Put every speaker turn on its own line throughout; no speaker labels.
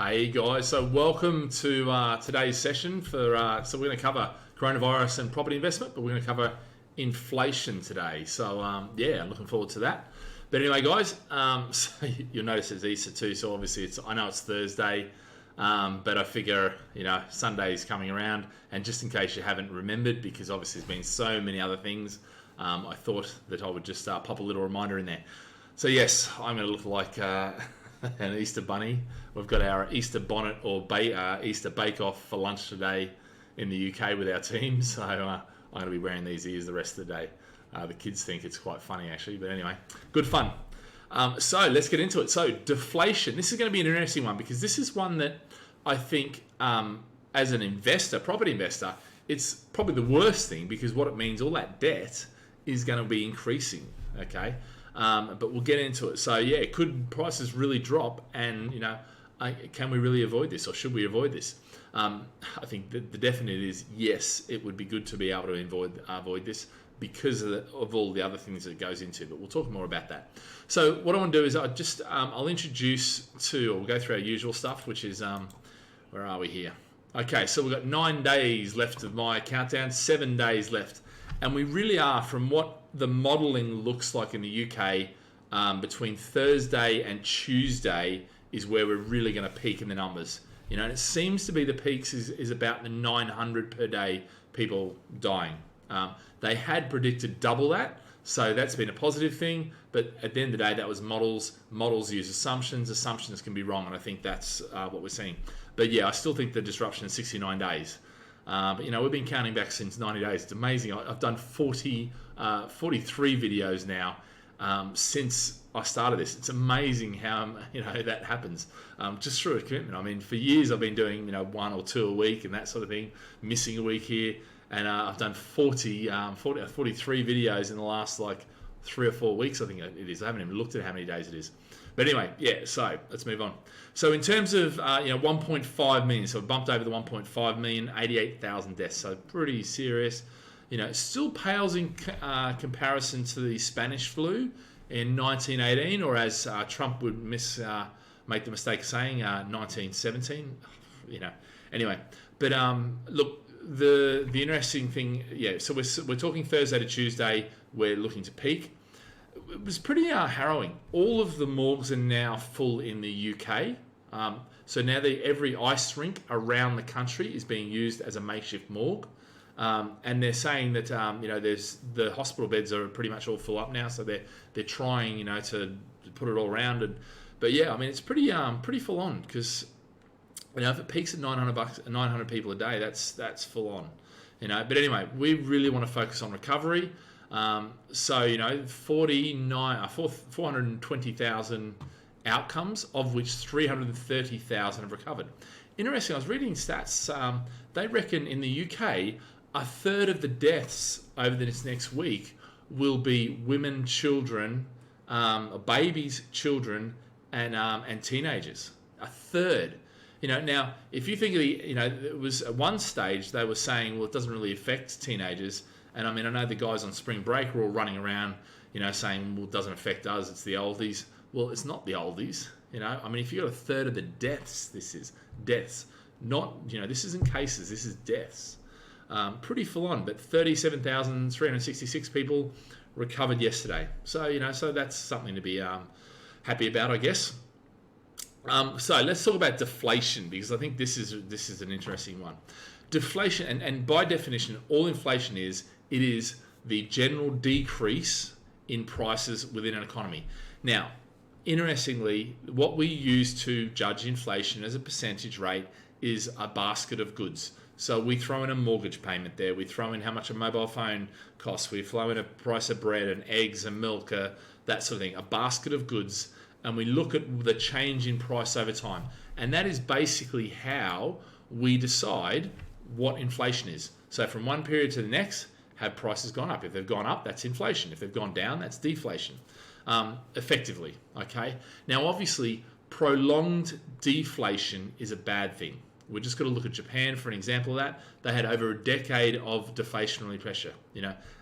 Hey guys, so welcome to today's session so we're going to cover coronavirus and property investment, but we're going to cover inflation today. So I'm looking forward to that. But anyway, guys, so you'll notice it's Easter too. So obviously I know it's Thursday, but I figure Sunday's coming around, and just in case you haven't remembered, because obviously there's been so many other things, I thought that I would just pop a little reminder in there. So yes, I'm going to look like an Easter bunny. We've got our Easter bonnet or Easter bake-off for lunch today in the UK with our team. So I'm going to be wearing these ears the rest of the day. The kids think it's quite funny actually, but anyway, good fun. So let's get into it. So deflation. This is going to be an interesting one because this is one that I think as an investor, property investor, it's probably the worst thing because what it means, all that debt is going to be increasing. Okay. But we'll get into it. So yeah, could prices really drop? And can we really avoid this, or should we avoid this? I think the definite is yes. It would be good to be able to avoid this because of all the other things that it goes into. But we'll talk more about that. So what I want to do is I'll introduce we'll go through our usual stuff, which is where are we here? Okay, so we've got 9 days left of my countdown, 7 days left. And we really are, from what the modelling looks like in the UK, between Thursday and Tuesday is where we're really going to peak in the numbers. And it seems to be the peaks is about the 900 per day people dying. They had predicted double that, so that's been a positive thing. But at the end of the day, that was models. Models use assumptions. Assumptions can be wrong, and I think that's what we're seeing. But yeah, I still think the disruption is 69 days. But we've been counting back since 90 days. It's amazing. I've done 43 videos now since I started this. It's amazing how that happens just through a commitment. I mean, for years I've been doing 1 or 2 a week and that sort of thing, missing a week here, and I've done 43 videos in the last 3 or 4 weeks. I think it is. I haven't even looked at how many days it is. But anyway, yeah, so let's move on. So in terms of 1.5 million, so it bumped over the 1.5 million, 88,000 deaths, so pretty serious. It still pales in comparison to the Spanish flu in 1918, or as Trump would make the mistake of saying, 1917. Anyway, but look, the interesting thing, so we're talking Thursday to Tuesday, we're looking to peak. It was pretty harrowing. All of the morgues are now full in the UK. So now every ice rink around the country is being used as a makeshift morgue. And they're saying that there's the hospital beds are pretty much all full up now. So they're trying to put it all around. But yeah, I mean it's pretty full on because if it peaks at $900 people a day, that's full on. But anyway, we really want to focus on recovery. So 420,000 outcomes, of which 330,000 have recovered. Interesting, I was reading stats. They reckon in the UK, a third of the deaths over this next week will be women, children, babies, children, and teenagers. A third. Now if you think of it was at one stage they were saying, well, it doesn't really affect teenagers. And I mean, I know the guys on spring break were all running around, saying, well, it doesn't affect us, it's the oldies. Well, it's not the oldies, I mean, if you've got a third of the deaths, this is deaths. Not, this isn't cases, this is deaths. Pretty full on, but 37,366 people recovered yesterday. So, so that's something to be happy about, I guess. So let's talk about deflation, because I think this is an interesting one. Deflation, and by definition, all inflation is the general decrease in prices within an economy. Now, interestingly, what we use to judge inflation as a percentage rate is a basket of goods. So we throw in a mortgage payment there, we throw in how much a mobile phone costs, we throw in a price of bread and eggs and milk, that sort of thing, a basket of goods, and we look at the change in price over time. And that is basically how we decide what inflation is. So from one period to the next, have prices gone up? If they've gone up, that's inflation. If they've gone down, that's deflation, effectively. Okay. Now, obviously, prolonged deflation is a bad thing. We're just going to look at Japan for an example of that. They had over a decade of deflationary pressure,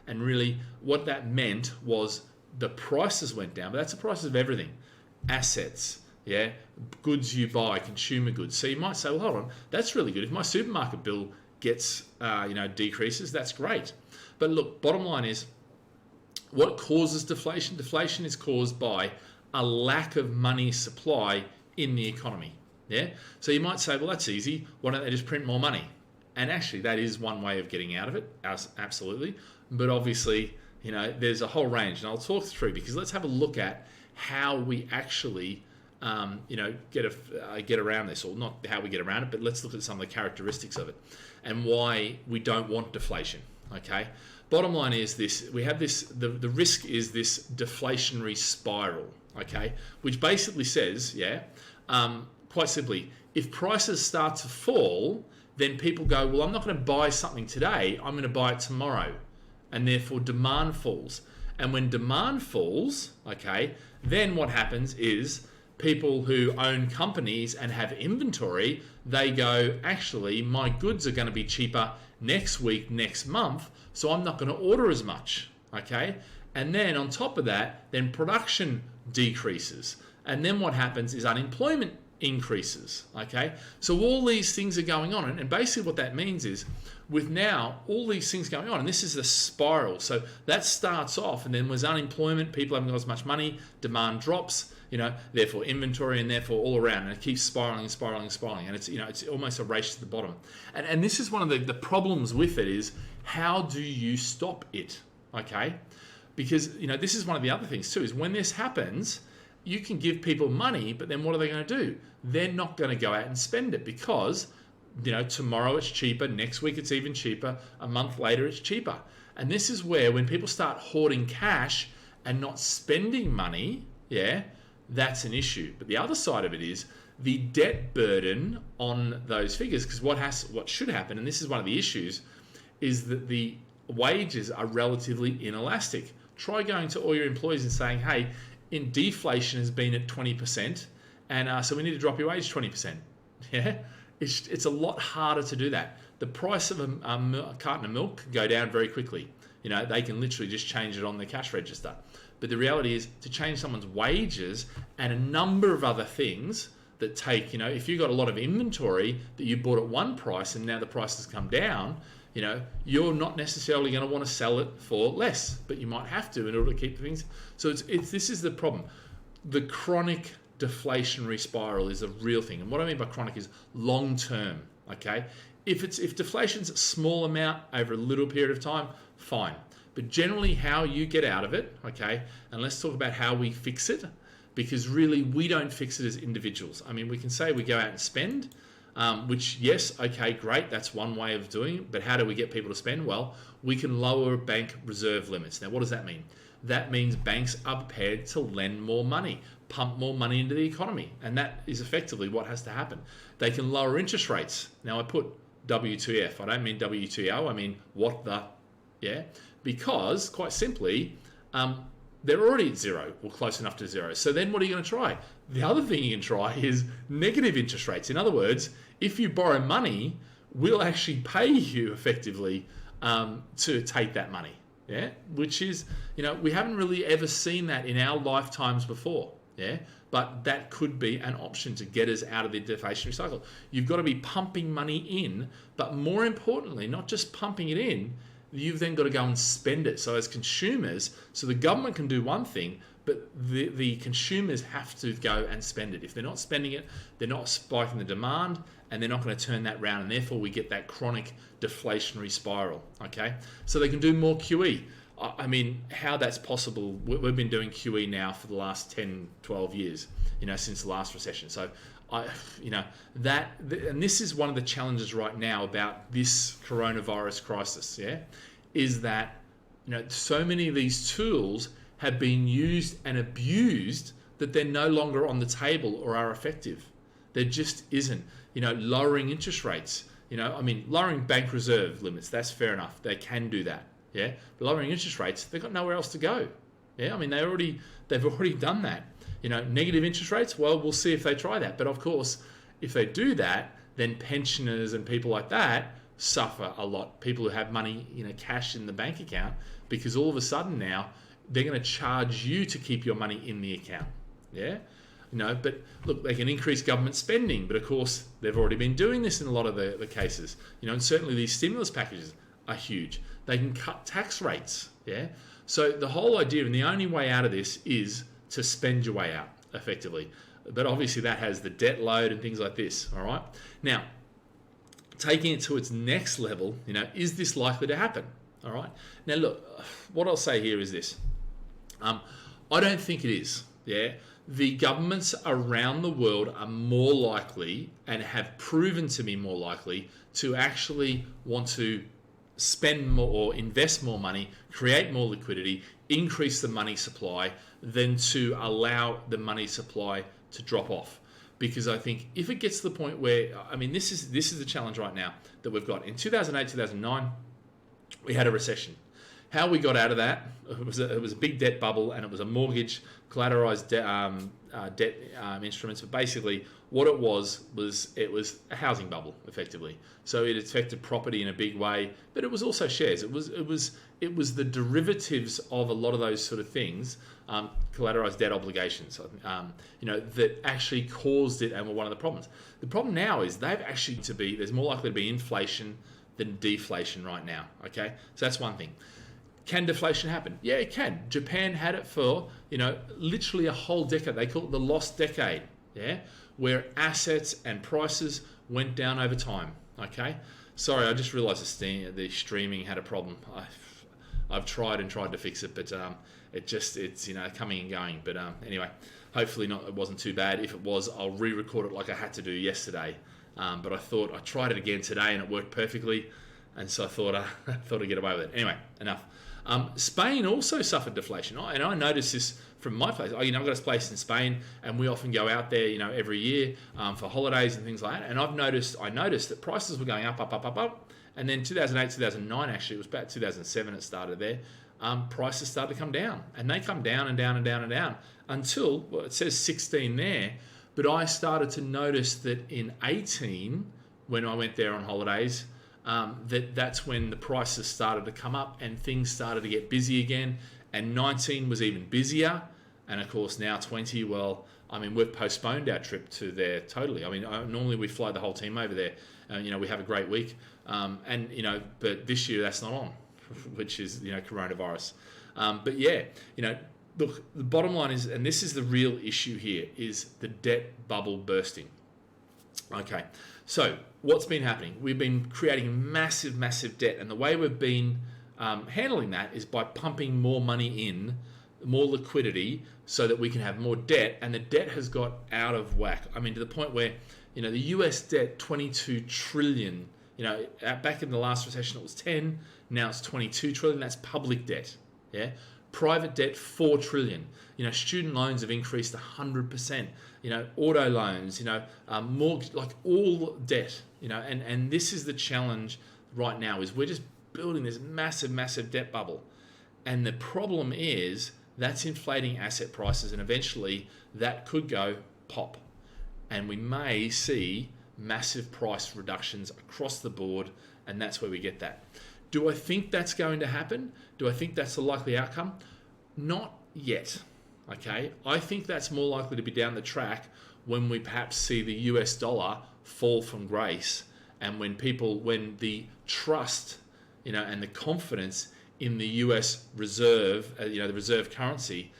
and really what that meant was the prices went down, but that's the prices of everything. Assets, yeah, goods you buy, consumer goods. So you might say, well, hold on, that's really good. If my supermarket bill gets, decreases, that's great. But look, bottom line is, what causes deflation? Deflation is caused by a lack of money supply in the economy. Yeah. So you might say, well, that's easy. Why don't they just print more money? And actually, that is one way of getting out of it. Absolutely. But obviously, there's a whole range, and I'll talk through, because let's have a look at how we actually, get around this, or not how we get around it, but let's look at some of the characteristics of it and why we don't want deflation. Okay. Bottom line is this: we have this. The risk is this deflationary spiral. Okay, which basically says, quite simply, if prices start to fall, then people go, well, I'm not going to buy something today, I'm going to buy it tomorrow. And therefore demand falls. And when demand falls, okay, then what happens is people who own companies and have inventory, they go, actually, my goods are going to be cheaper next week, next month, so I'm not going to order as much, okay? And then on top of that, then production decreases. And then what happens is unemployment increases, okay? So all these things are going on. And basically what that means is, with now all these things going on, and this is the spiral. So that starts off, and then with unemployment, people haven't got as much money, demand drops, therefore inventory, and therefore all around, and it keeps spiraling and spiraling and spiraling. And it's almost a race to the bottom. And this is one of the problems with it is, how do you stop it, okay? Because, this is one of the other things too, is when this happens, you can give people money, but then what are they going to do? They're not going to go out and spend it, because, tomorrow it's cheaper, next week it's even cheaper, a month later it's cheaper. And this is where, when people start hoarding cash and not spending money, that's an issue. But the other side of it is the debt burden on those figures, because what should happen, and this is one of the issues, is that the wages are relatively inelastic. Try going to all your employees and saying, hey, deflation has been at 20%, and so we need to drop your wage 20%. Yeah, it's a lot harder to do that. The price of a carton of milk can go down very quickly. They can literally just change it on the cash register. But the reality is, to change someone's wages and a number of other things that take, if you've got a lot of inventory that you bought at one price and now the price has come down, you're not necessarily going to want to sell it for less, but you might have to in order to keep things. So this is the problem. The chronic deflationary spiral is a real thing. And what I mean by chronic is long term, okay? If deflation's a small amount over a little period of time, fine. But generally how you get out of it, okay? And let's talk about how we fix it, because really we don't fix it as individuals. I mean, we can say we go out and spend, which, yes, okay, great, that's one way of doing it, but how do we get people to spend? Well, we can lower bank reserve limits. Now, what does that mean? That means banks are prepared to lend more money, pump more money into the economy, and that is effectively what has to happen. They can lower interest rates. Now, I put W2F, I don't mean W2O, I mean what the, because, quite simply, they're already at zero, or close enough to zero. So then what are you going to try? The other thing you can try is negative interest rates. In other words, if you borrow money, we'll actually pay you effectively to take that money. Which is, we haven't really ever seen that in our lifetimes before. But that could be an option to get us out of the deflationary cycle. You've got to be pumping money in, but more importantly, not just pumping it in, you've then got to go and spend it. So as consumers, so the government can do one thing, but the consumers have to go and spend it. If they're not spending it, they're not spiking the demand, and they're not going to turn that round, and therefore we get that chronic deflationary spiral, okay? So they can do more QE. I mean, how that's possible, we've been doing QE now for the last 10, 12 years, since the last recession. So, and this is one of the challenges right now about this coronavirus crisis, is that, so many of these tools have been used and abused that they're no longer on the table or are effective. There just isn't. Lowering interest rates, lowering bank reserve limits, that's fair enough. They can do that. But lowering interest rates, they've got nowhere else to go. They've already done that. Negative interest rates, well, we'll see if they try that. But of course, if they do that, then pensioners and people like that suffer a lot. People who have money, cash in the bank account, because all of a sudden now they're going to charge you to keep your money in the account. But look, they can increase government spending, but of course they've already been doing this in a lot of the cases, and certainly these stimulus packages are huge. They can cut tax rates, yeah. So the whole idea and the only way out of this is to spend your way out effectively. But obviously that has the debt load and things like this, all right? Now, taking it to its next level, is this likely to happen, all right? Now, look, what I'll say here is this. I don't think it is, yeah? The governments around the world are more likely and have proven to be more likely to actually want to spend more or invest more money, create more liquidity, increase the money supply than to allow the money supply to drop off. Because I think if it gets to the point where, this is the challenge right now that we've got. In 2008, 2009, we had a recession. How we got out of that, it was a big debt bubble, and it was a mortgage collateralized debt instruments. But basically, what it was a housing bubble, effectively. So it affected property in a big way, but it was also shares. It was the derivatives of a lot of those sort of things, collateralized debt obligations, that actually caused it and were one of the problems. The problem now is there's more likely to be inflation than deflation right now. Okay, so that's one thing. Can deflation happen? Yeah, it can. Japan had it for, literally a whole decade. They call it the lost decade, yeah, where assets and prices went down over time, okay? Sorry, I just realized the streaming had a problem. I've tried to fix it, but it's coming and going. But anyway, hopefully it wasn't too bad. If it was, I'll re-record it like I had to do yesterday. But I tried it again today and it worked perfectly. And so I thought I'd get away with it. Anyway, enough. Spain also suffered deflation, and I noticed this from my place. I've got a place in Spain, and we often go out there, every year for holidays and things like that. And I noticed that prices were going up, and then 2008, 2009, actually, it was about 2007 it started there. Prices started to come down, and they come down and down and down and down until, well, it says 16 there, but I started to notice that in 18, when I went there on holidays, that's when the prices started to come up and things started to get busy again, and 19 was even busier, and of course now 20, we've postponed our trip to there totally. Normally we fly the whole team over there, we have a great week, but this year that's not on, which is coronavirus. But yeah, look, the bottom line is, and this is the real issue here, is the debt bubble bursting. Okay, so what's been happening? We've been creating massive debt, and the way we've been handling that is by pumping more money in, more liquidity, so that we can have more debt, and the debt has got out of whack. To the point where, the US debt, 22 trillion, back in the last recession it was 10, now it's 22 trillion, that's public debt, yeah? Private debt, 4 trillion. Student loans have increased 100%. Auto loans, mortgage, like all debt, and this is the challenge right now, is we're just building this massive debt bubble. And the problem is that's inflating asset prices, and eventually that could go pop. And we may see massive price reductions across the board, and that's where we get that. Do I think that's going to happen? Do I think that's the likely outcome? Not yet, okay? I think that's more likely to be down the track when we perhaps see the US dollar fall from grace, and when the trust, and the confidence in the US reserve, the reserve currency,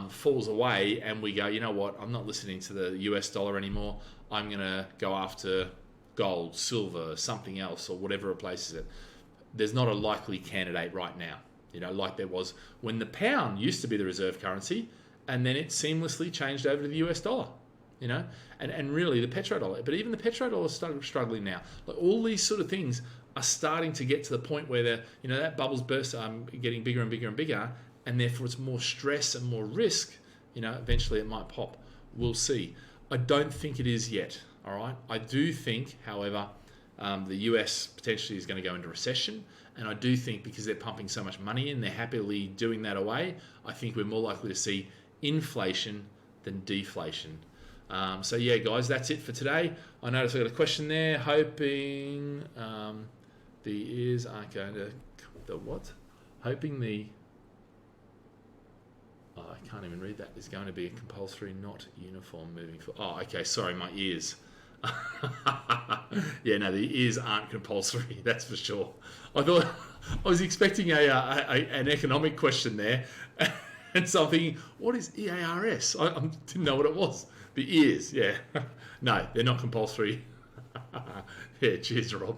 falls away, and we go, you know what, I'm not listening to the US dollar anymore. I'm going to go after gold, silver, something else, or whatever replaces it. There's not a likely candidate right now, like there was when the pound used to be the reserve currency, and then it seamlessly changed over to the US dollar, and really the petrodollar. But even the petrodollar is struggling now. Like all these sort of things are starting to get to the point where that bubble's burst, getting bigger and bigger and bigger, and therefore it's more stress and more risk. Eventually it might pop. We'll see. I don't think it is yet. All right. I do think, however, the US potentially is going to go into recession, and I do think because they're pumping so much money in, they're happily doing that away. I think we're more likely to see inflation than deflation. So yeah, guys, that's it for today. I noticed I got a question there. Hoping the ears aren't going to the what? Hoping the Oh, I can't even read that. Is going to be a compulsory, not uniform moving forward. Oh, okay. Sorry, my ears. Yeah, no, the ears aren't compulsory. That's for sure. I thought I was expecting an economic question there, and so I'm thinking, what is EARS? I didn't know what it was. The ears, yeah. No, they're not compulsory. Yeah, cheers, Rob.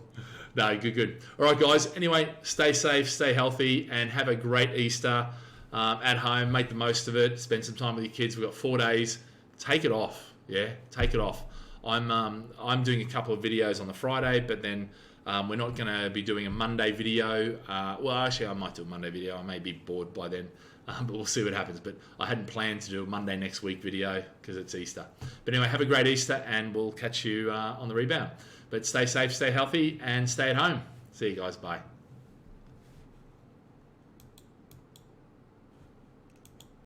No, good. All right, guys. Anyway, stay safe, stay healthy, and have a great Easter at home. Make the most of it. Spend some time with your kids. We've got 4 days. Take it off. Yeah, take it off. I'm doing a couple of videos on the Friday, but then we're not going to be doing a Monday video. Well, actually, I might do a Monday video. I may be bored by then, but we'll see what happens. But I hadn't planned to do a Monday next week video because it's Easter. But anyway, have a great Easter, and we'll catch you on the rebound. But stay safe, stay healthy, and stay at home. See you guys. Bye.